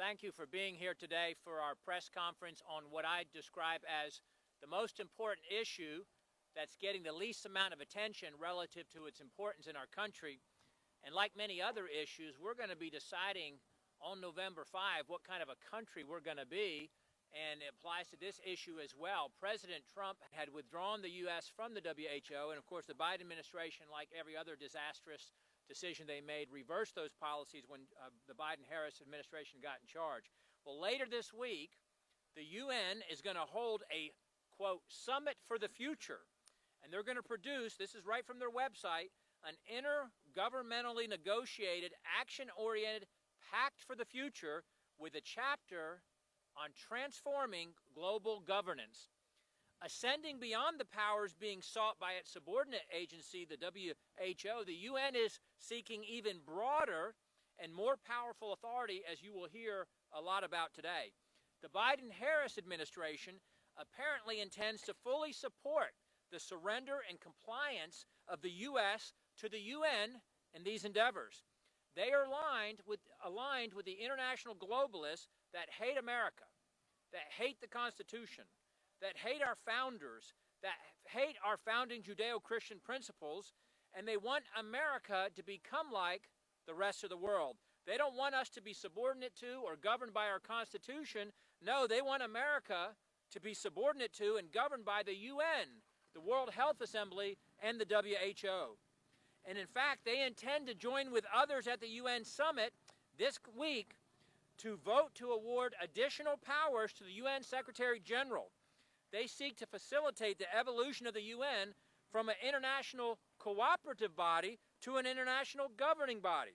thank you for being here today for our press conference on what I describe as the most important issue that's getting the least amount of attention relative to its importance in our country. And like many other issues, we're going to be deciding on November 5 what kind of a country we're going to be, and it applies to this issue as well. President Trump had withdrawn the U.S. from the WHO, and of course the Biden administration, like every other disastrous decision they made, reversed those policies when the Biden-Harris administration got in charge. Well, later this week, the UN is going to hold a, quote, summit for the future. And they're going to produce, this is right from their website, an intergovernmentally negotiated, action-oriented pact for the future with a chapter on transforming global governance. Ascending beyond the powers being sought by its subordinate agency, the WHO, the UN is seeking even broader and more powerful authority, as you will hear a lot about today. The Biden-Harris administration apparently intends to fully support the surrender and compliance of the U.S. to the UN in these endeavors. They are aligned with the international globalists that hate America, that hate the Constitution, that hate our founders, that hate our founding Judeo-Christian principles, and they want America to become like the rest of the world. They don't want us to be subordinate to or governed by our Constitution. No, they want America to be subordinate to and governed by the UN, the World Health Assembly, and the WHO. And in fact, they intend to join with others at the UN summit this week to vote to award additional powers to the UN Secretary General. They seek to facilitate the evolution of the UN from an international cooperative body to an international governing body.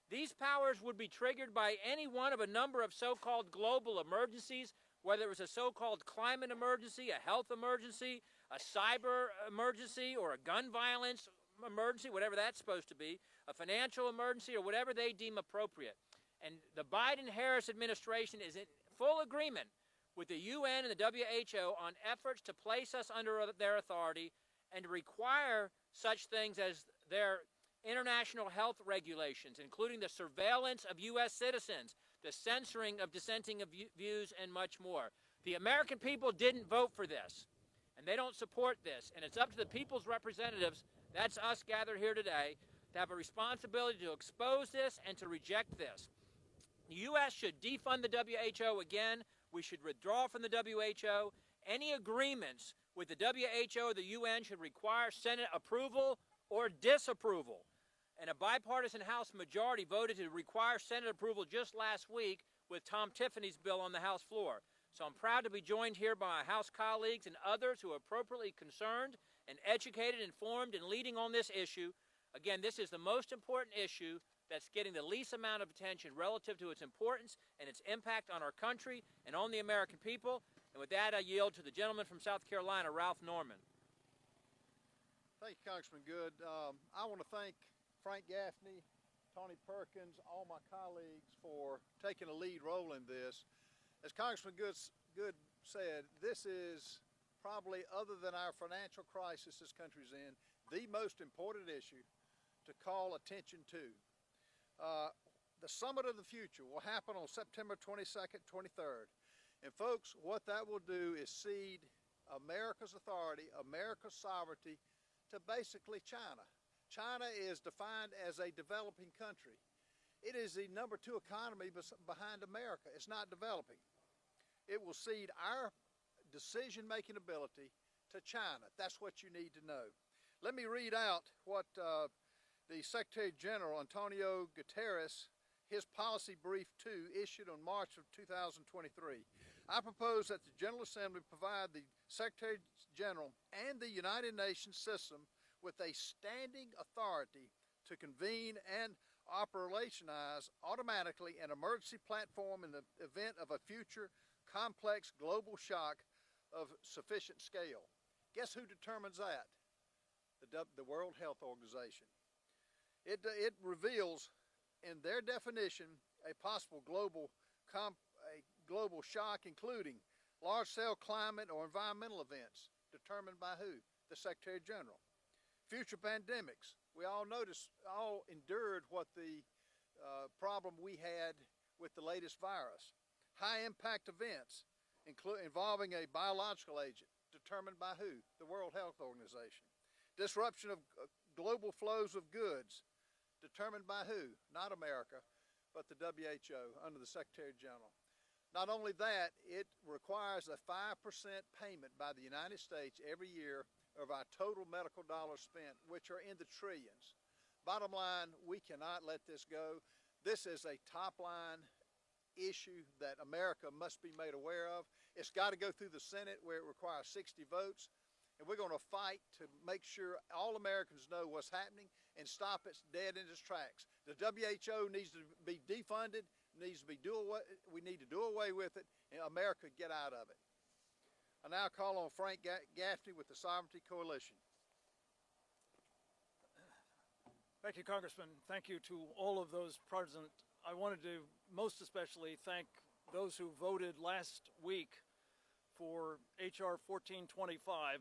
These powers would be triggered by any one of a number of so-called global emergencies, whether it was a so-called climate emergency, a health emergency, a cyber emergency, or a gun violence emergency, whatever that's supposed to be, a financial emergency, or whatever they deem appropriate. And the Biden-Harris administration is in full agreement with the UN and the WHO on efforts to place us under their authority and to require such things as their international health regulations, including the surveillance of U.S. citizens, the censoring of dissenting views, and much more. The American people didn't vote for this, and they don't support this, and it's up to the people's representatives, that's us gathered here today, to have a responsibility to expose this and to reject this. The U.S. should defund the WHO again. We should withdraw from the WHO. Any agreements with the WHO or the UN should require Senate approval or disapproval. And a bipartisan House majority voted to require Senate approval just last week with Tom Tiffany's bill on the House floor. So I'm proud to be joined here by my House colleagues and others who are appropriately concerned and educated, informed, and leading on this issue. Again, this is the most important issue that's getting the least amount of attention relative to its importance and its impact on our country and on the American people. And with that, I yield to the gentleman from South Carolina, Ralph Norman. Thank you, Congressman Good. I want to thank Frank Gaffney, Tony Perkins, all my colleagues for taking a lead role in this. As Congressman Good said, this is probably, other than our financial crisis this country's in, the most important issue to call attention to. The Summit of the Future will happen on September 22nd, 23rd. And folks, what that will do is cede America's authority, America's sovereignty to basically China. China is defined as a developing country. It is the number 2 economy behind America. It's not developing. It will cede our decision-making ability to China. That's what you need to know. Let me read out what the Secretary General, Antonio Guterres, his policy brief 2, issued on March of 2023. I propose that the General Assembly provide the Secretary General and the United Nations system with a standing authority to convene and operationalize automatically an emergency platform in the event of a future complex global shock of sufficient scale. Guess who determines that? The World Health Organization. It reveals in their definition a possible global shock, including large-scale climate or environmental events, determined by who? The Secretary General. Future pandemics. We all endured what the problem we had with the latest virus. High-impact events involving a biological agent determined by who? The World Health Organization. Disruption of global flows of goods determined by who? Not America, but the WHO under the Secretary General. Not only that, it requires a 5% payment by the United States every year of our total medical dollars spent, which are in the trillions. Bottom line, we cannot let this go. This is a top-line issue that America must be made aware of. It's got to go through the Senate where it requires 60 votes, and we're going to fight to make sure all Americans know what's happening and stop it dead in its tracks. The WHO needs to be defunded, we need to do away with it, and America get out of it. I now call on Frank Gaffney with the Sovereignty Coalition. Thank you, Congressman. Thank you to all of those present. I wanted to most especially thank those who voted last week for H.R. 1425,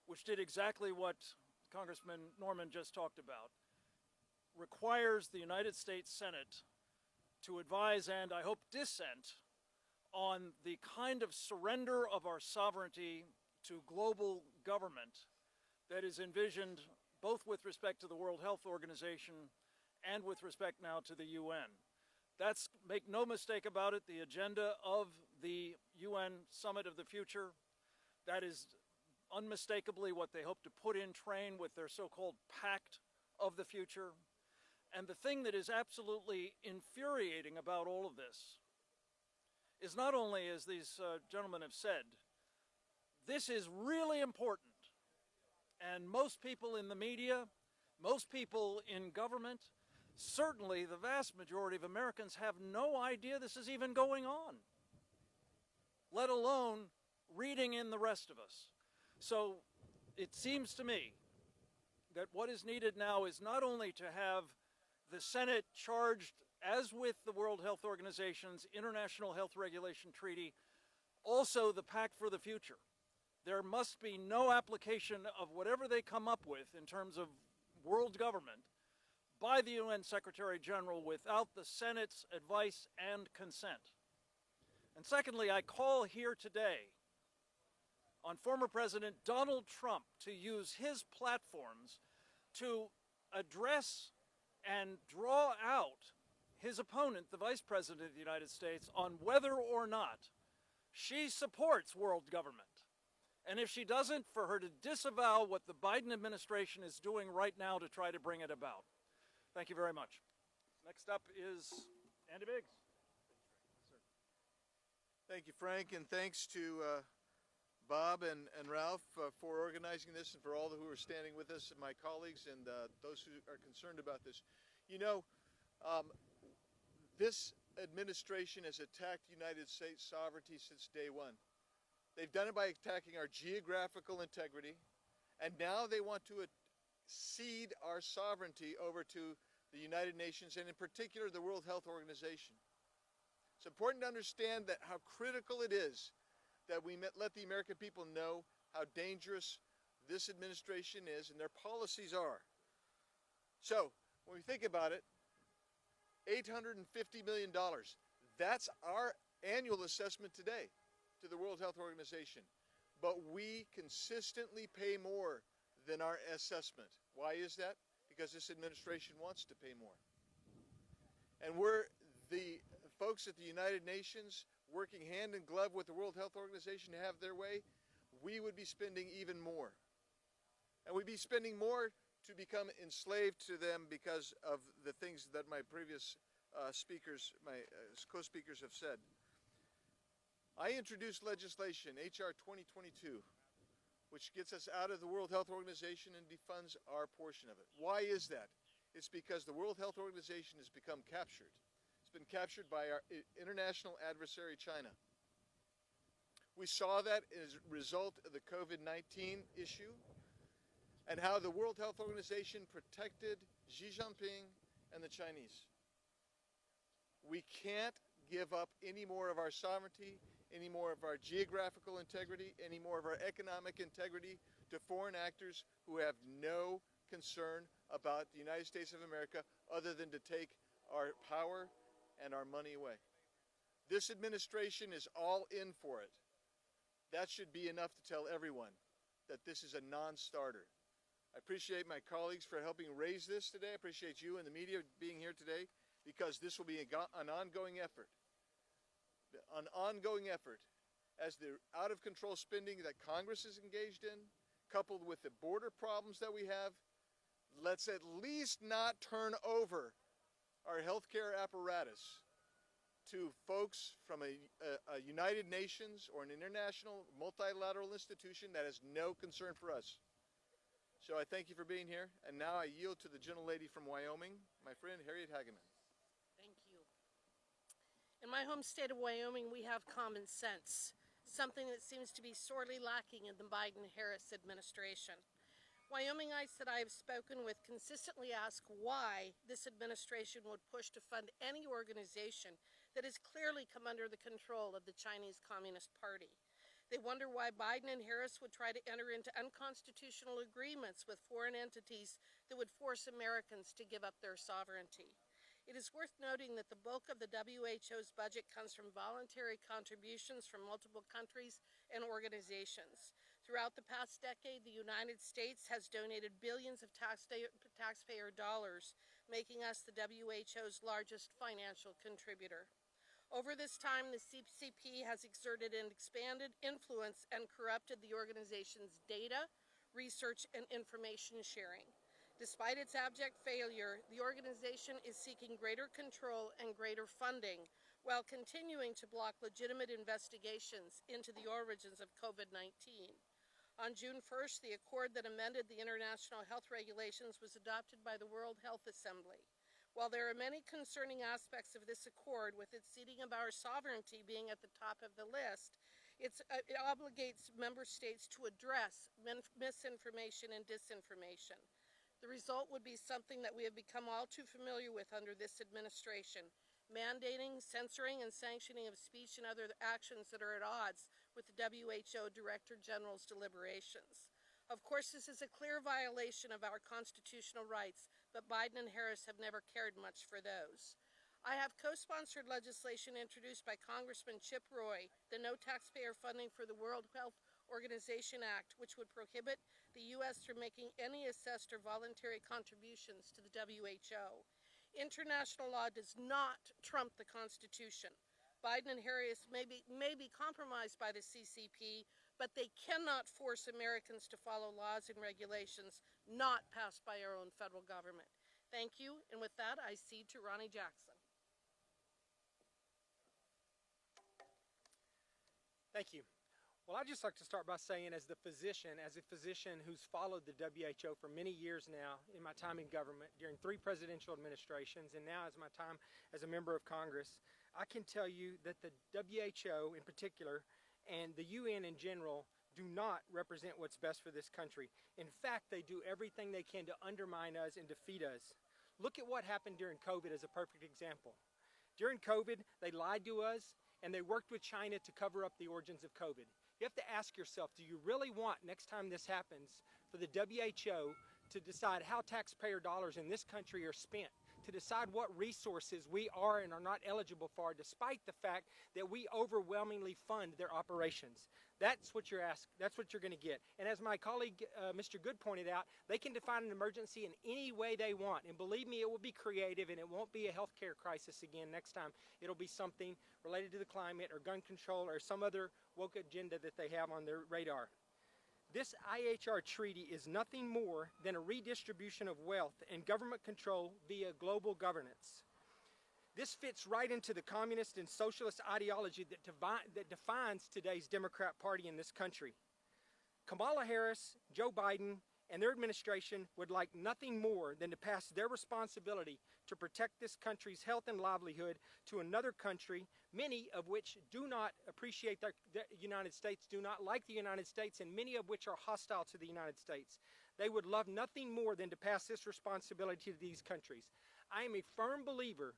which did exactly what Congressman Norman just talked about. Requires the United States Senate to advise and, I hope, dissent on the kind of surrender of our sovereignty to global government that is envisioned both with respect to the World Health Organization and with respect now to the UN. That's, make no mistake about it, the agenda of the UN Summit of the Future. That is unmistakably what they hope to put in train with their so-called Pact of the Future. And the thing that is absolutely infuriating about all of this is not only, as these gentlemen have said, this is really important. And most people in the media, most people in government, certainly the vast majority of Americans have no idea this is even going on, let alone reading in the rest of us. So it seems to me that what is needed now is not only to have the Senate charged, as with the World Health Organization's International Health Regulation Treaty, also the Pact for the Future. There must be no application of whatever they come up with in terms of world government by the UN Secretary General without the Senate's advice and consent. And secondly, I call here today on former President Donald Trump to use his platforms to address and draw out his opponent, the Vice President of the United States, on whether or not she supports world government. And if she doesn't, for her to disavow what the Biden administration is doing right now to try to bring it about. Thank you very much. Next up is Andy Biggs. Thank you, Frank, and thanks to Bob and Ralph for organizing this, and for all who are standing with us, and my colleagues, and those who are concerned about this. You know, this administration has attacked United States sovereignty since day one. They've done it by attacking our geographical integrity, and now they want to cede our sovereignty over to the United Nations, and in particular the World Health Organization. It's important to understand that how critical it is that we let the American people know how dangerous this administration is and their policies are. So, when we think about it, $850 million, that's our annual assessment today to the World Health Organization. But we consistently pay more than our assessment. Why is that? Because this administration wants to pay more. And we're the folks at the United Nations working hand in glove with the World Health Organization to have their way. We would be spending even more. And we'd be spending more to become enslaved to them because of the things that my previous speakers, my co-speakers have said. I introduced legislation, H.R. 2022, which gets us out of the World Health Organization and defunds our portion of it. Why is that? It's because the World Health Organization has become captured. It's been captured by our international adversary, China. We saw that as a result of the COVID-19 issue and how the World Health Organization protected Xi Jinping and the Chinese. We can't give up any more of our sovereignty, any more of our geographical integrity, any more of our economic integrity to foreign actors who have no concern about the United States of America other than to take our power and our money away. This administration is all in for it. That should be enough to tell everyone that this is a non-starter. I appreciate my colleagues for helping raise this today. I appreciate you and the media being here today, because this will be an ongoing effort. An ongoing effort as the out-of-control spending that Congress is engaged in, coupled with the border problems that we have. Let's at least not turn over our healthcare apparatus to folks from a United Nations or an international multilateral institution that has no concern for us. So I thank you for being here, and now I yield to the gentlelady from Wyoming, my friend Harriet Hageman. Thank you. In my home state of Wyoming, we have common sense, something that seems to be sorely lacking in the Biden-Harris administration. Wyomingites that I have spoken with consistently ask why this administration would push to fund any organization that has clearly come under the control of the Chinese Communist Party. They wonder why Biden and Harris would try to enter into unconstitutional agreements with foreign entities that would force Americans to give up their sovereignty. It is worth noting that the bulk of the WHO's budget comes from voluntary contributions from multiple countries and organizations. Throughout the past decade, the United States has donated billions of taxpayer dollars, making us the WHO's largest financial contributor. Over this time, the CCP has exerted an expanded influence and corrupted the organization's data, research, and information sharing. Despite its abject failure, the organization is seeking greater control and greater funding while continuing to block legitimate investigations into the origins of COVID-19. On June 1st, the accord that amended the international health regulations was adopted by the World Health Assembly. While there are many concerning aspects of this accord, with its ceding of our sovereignty being at the top of the list, it obligates member states to address misinformation and disinformation. The result would be something that we have become all too familiar with under this administration: mandating, censoring, and sanctioning of speech and other actions that are at odds with the WHO Director General's deliberations. Of course, this is a clear violation of our constitutional rights, but Biden and Harris have never cared much for those. I have co-sponsored legislation introduced by Congressman Chip Roy, the No Taxpayer Funding for the World Health Organization Act, which would prohibit the U.S. from making any assessed or voluntary contributions to the WHO. International law does not trump the Constitution. Biden and Harris may be compromised by the CCP, but they cannot force Americans to follow laws and regulations not passed by our own federal government. Thank you, and with that, I cede to Ronnie Jackson. Thank you. Well, I'd just like to start by saying, as a physician who's followed the WHO for many years now, in my time in government, during 3 presidential administrations, and now as my time as a member of Congress, I can tell you that the WHO in particular and the UN in general do not represent what's best for this country. In fact, they do everything they can to undermine us and defeat us. Look at what happened during COVID as a perfect example. During COVID, they lied to us, and they worked with China to cover up the origins of COVID. You have to ask yourself, do you really want, next time this happens, for the WHO to decide how taxpayer dollars in this country are spent, to decide what resources we are and are not eligible for, despite the fact that we overwhelmingly fund their operations? That's what you're asked. That's what you're going to get. And as my colleague, Mr. Good, pointed out, they can define an emergency in any way they want. And believe me, it will be creative, and it won't be a healthcare crisis again next time. It'll be something related to the climate or gun control or some other woke agenda that they have on their radar. This IHR treaty is nothing more than a redistribution of wealth and government control via global governance. This fits right into the communist and socialist ideology that defines today's Democrat Party in this country. Kamala Harris, Joe Biden, and their administration would like nothing more than to pass their responsibility to protect this country's health and livelihood to another country, many of which do not appreciate the United States, do not like the United States, and many of which are hostile to the United States. They would love nothing more than to pass this responsibility to these countries. I am a firm believer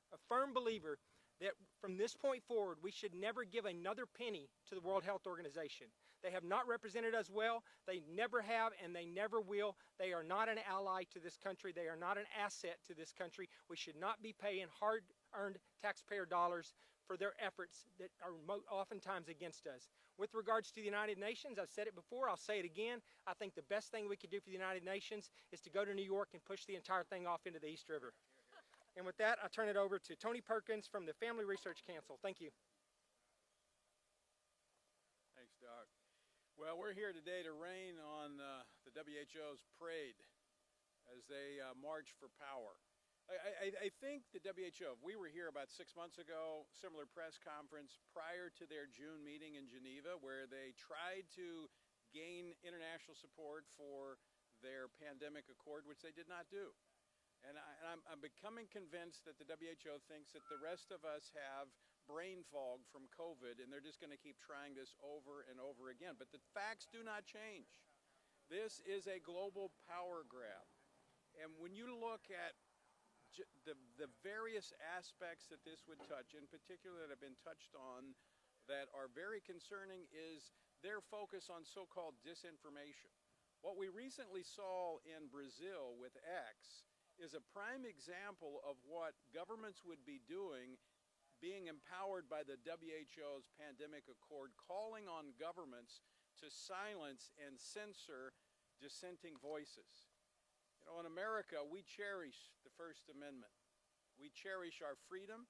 that from this point forward, we should never give another penny to the World Health Organization. They have not represented us well. They never have, and they never will. They are not an ally to this country. They are not an asset to this country. We should not be paying hard-earned taxpayer dollars for their efforts that are oftentimes against us. With regards to the United Nations, I've said it before, I'll say it again, I think the best thing we could do for the United Nations is to go to New York and push the entire thing off into the East River. And with that, I turn it over to Tony Perkins from the Family Research Council. Thank you. Thanks, Doc. Well, we're here today to rain on the WHO's parade as they march for power. I think the WHO, we were here about 6 months ago, similar press conference prior to their June meeting in Geneva, where they tried to gain international support for their pandemic accord, which they did not do. And I'm becoming convinced that the WHO thinks that the rest of us have brain fog from COVID, and they're just going to keep trying this over and over again. But the facts do not change. This is a global power grab. And when you look at the various aspects that this would touch, in particular that have been touched on, that are very concerning, is their focus on so-called disinformation. What we recently saw in Brazil with X is a prime example of what governments would be doing, being empowered by the WHO's pandemic accord, calling on governments to silence and censor dissenting voices. You know, in America, we cherish the First Amendment. We cherish our freedom,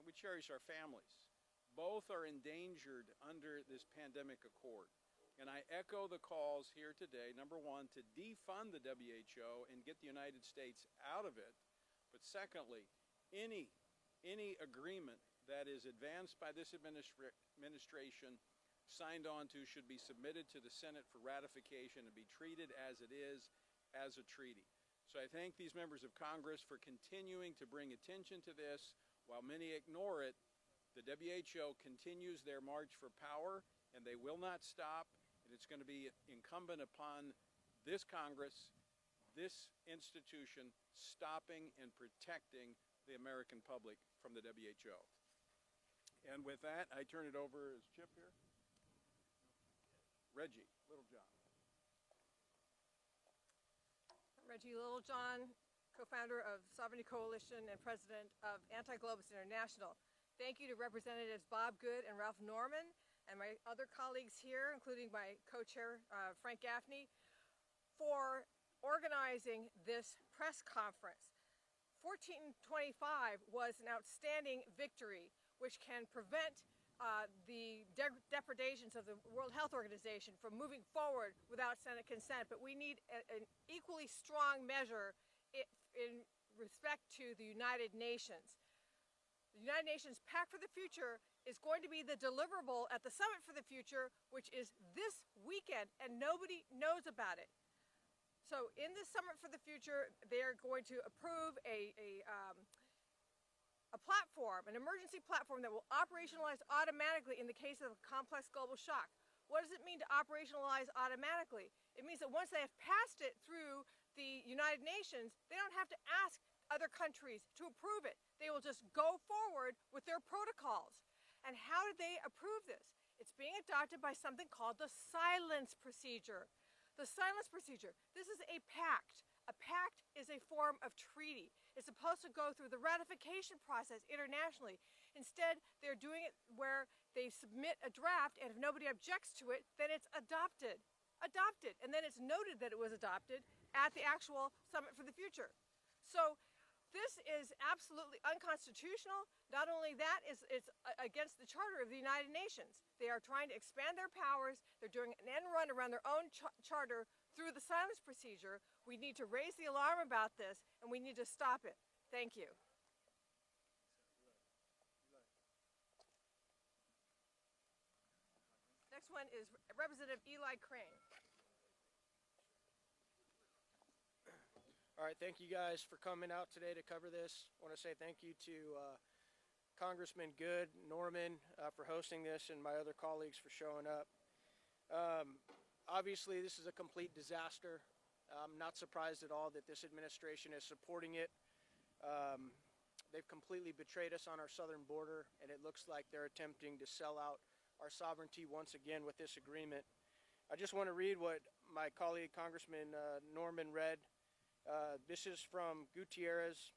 and we cherish our families. Both are endangered under this pandemic accord. And I echo the calls here today, number one, to defund the WHO and get the United States out of it. But secondly, any agreement that is advanced by this administration, signed on to, should be submitted to the Senate for ratification and be treated as it is, as a treaty. So I thank these members of Congress for continuing to bring attention to this. While many ignore it, the WHO continues their march for power, and they will not stop. And it's going to be incumbent upon this Congress, this institution, stopping and protecting the American public from the WHO. And with that, I turn it over, is Chip here? Reggie Littlejohn. Reggie Littlejohn, co-founder of Sovereignty Coalition and president of Anti-Globalists International. Thank you to Representatives Bob Good and Ralph Norman and my other colleagues here, including my co-chair, Frank Gaffney, for organizing this press conference. 1425 was an outstanding victory, which can prevent the depredations of the World Health Organization from moving forward without Senate consent, but we need an equally strong measure in respect to the United Nations. The United Nations Pact for the Future is going to be the deliverable at the Summit for the Future, which is this weekend, and nobody knows about it. So in this Summit for the Future, they're going to approve a platform, an emergency platform that will operationalize automatically in the case of a complex global shock. What does it mean to operationalize automatically? It means that once they have passed it through the United Nations, they don't have to ask other countries to approve it. They will just go forward with their protocols. And how did they approve this? It's being adopted by something called the silence procedure. The silence procedure. This is a pact. A pact is a form of treaty. It's supposed to go through the ratification process internationally. Instead, they're doing it where they submit a draft, and if nobody objects to it, then it's adopted. Adopted. And then it's noted that it was adopted at the actual Summit for the Future. So this is absolutely unconstitutional. Not only that, it's against the Charter of the United Nations. They are trying to expand their powers. They're doing an end run around their own charter through the silence procedure. We need to raise the alarm about this, and we need to stop it. Thank you. Next one is Representative Eli Crane. All right, thank you guys for coming out today to cover this. I want to say thank you to Congressman Good, Norman for hosting this, and my other colleagues for showing up. Obviously, this is a complete disaster. I'm not surprised at all that this administration is supporting it. They've completely betrayed us on our southern border, and it looks like they're attempting to sell out our sovereignty once again with this agreement. I just want to read what my colleague, Congressman Norman, read. This is from Gutierrez.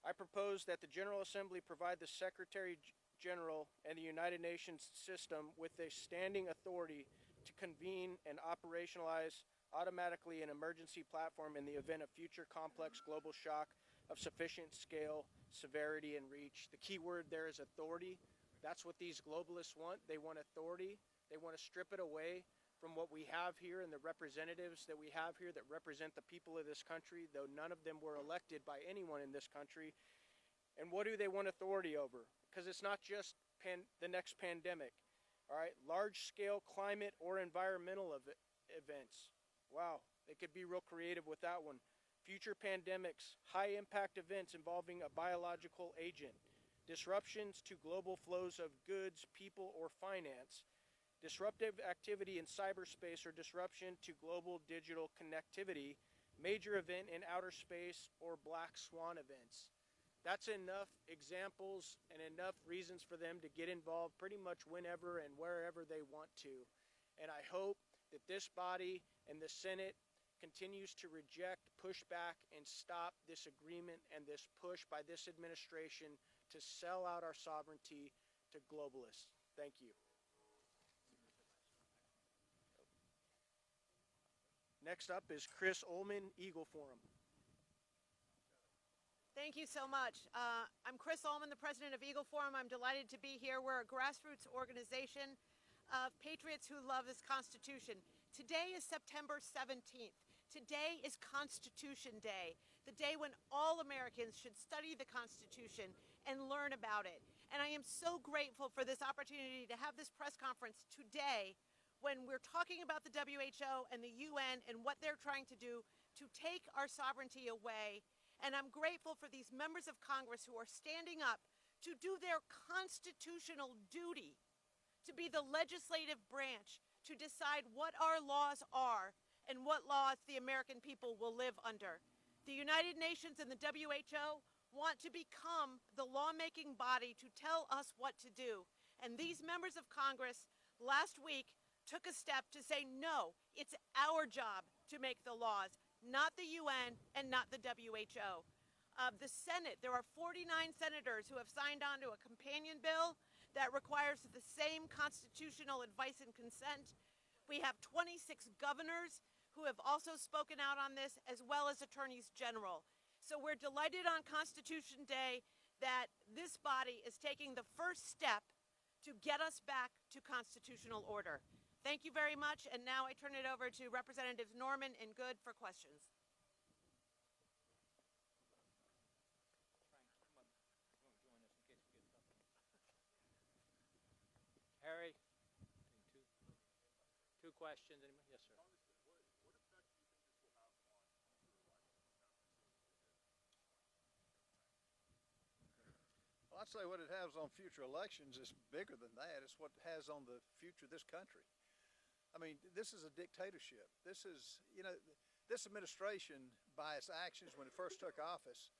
I propose that the General Assembly provide the Secretary General and the United Nations system with a standing authority to convene and operationalize automatically an emergency platform in the event of future complex global shock of sufficient scale, severity, and reach. The key word there is authority. That's what these globalists want. They want authority. They want to strip it away from what we have here and the representatives that we have here that represent the people of this country, though none of them were elected by anyone in this country. And what do they want authority over? Because it's not just the next pandemic. All right, large-scale climate or environmental events. Wow, they could be real creative with that one. Future pandemics, high-impact events involving a biological agent, disruptions to global flows of goods, people, or finance, disruptive activity in cyberspace or disruption to global digital connectivity, major event in outer space, or black swan events. That's enough examples and enough reasons for them to get involved pretty much whenever and wherever they want to. And I hope that this body and the Senate continues to reject, push back, and stop this agreement and this push by this administration to sell out our sovereignty to globalists. Thank you. Next up is Chris Ullman, Eagle Forum. Thank you so much. I'm Chris Ullman, the president of Eagle Forum. I'm delighted to be here. We're a grassroots organization of patriots who love this Constitution. Today is September 17th. Today is Constitution Day, the day when all Americans should study the Constitution and learn about it. And I am so grateful for this opportunity to have this press conference today when we're talking about the WHO and the UN and what they're trying to do to take our sovereignty away. And I'm grateful for these members of Congress who are standing up to do their constitutional duty, to be the legislative branch, to decide what our laws are and what laws the American people will live under. The United Nations and the WHO want to become the lawmaking body to tell us what to do. And these members of Congress last week took a step to say, no, it's our job to make the laws, not the UN and not the WHO. The Senate, there are 49 senators who have signed on to a companion bill that requires the same constitutional advice and consent. We have 26 governors who have also spoken out on this, as well as attorneys general. So we're delighted on Constitution Day that this body is taking the first step to get us back to constitutional order. Thank you very much, and now I turn it over to Representatives Norman and Good for questions. Harry, two questions. Yes, sir. Well, I'd say what it has on future elections is bigger than that. It's what it has on the future of this country. I mean, this is a dictatorship. This is, this administration, by its actions when it first took office,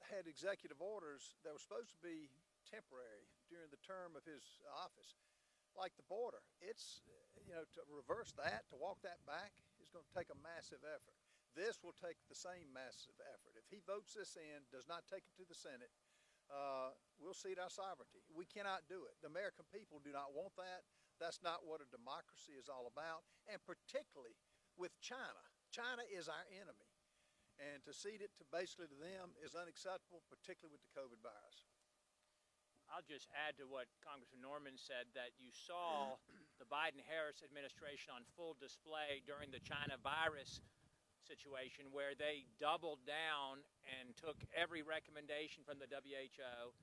had executive orders that were supposed to be temporary during the term of his office, like the border. It's, to reverse that, to walk that back, is going to take a massive effort. This will take the same massive effort. If he votes this in, does not take it to the Senate, we'll cede our sovereignty. We cannot do it. The American people do not want that. That's not what a democracy is all about, and particularly with China. China is our enemy, and to cede it to basically to them is unacceptable, particularly with the COVID virus. I'll just add to what Congressman Norman said, that you saw the Biden-Harris administration on full display during the China virus situation, where they doubled down and took every recommendation from the WHO.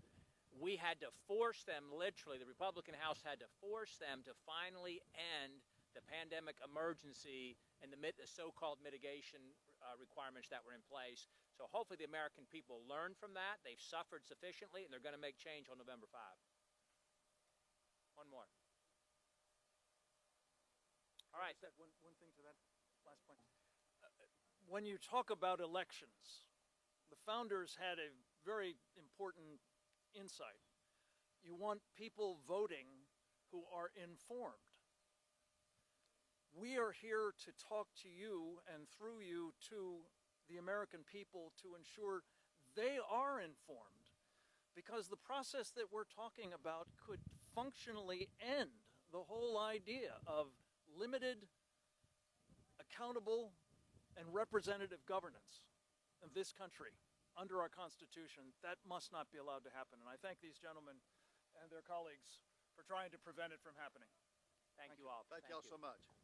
We had to force them, literally, the Republican House had to force them to finally end the pandemic emergency and the so-called mitigation requirements that were in place. So hopefully the American people learned from that. They've suffered sufficiently, and they're going to make change on November 5. One more. All right. One thing to that last point. When you talk about elections, the founders had a very important insight. You want people voting who are informed. We are here to talk to you and through you to the American people to ensure they are informed, because the process that we're talking about could functionally end the whole idea of limited, accountable, and representative governance of this country under our Constitution. That must not be allowed to happen. And I thank these gentlemen and their colleagues for trying to prevent it from happening. Thank you all. Thank you all so much.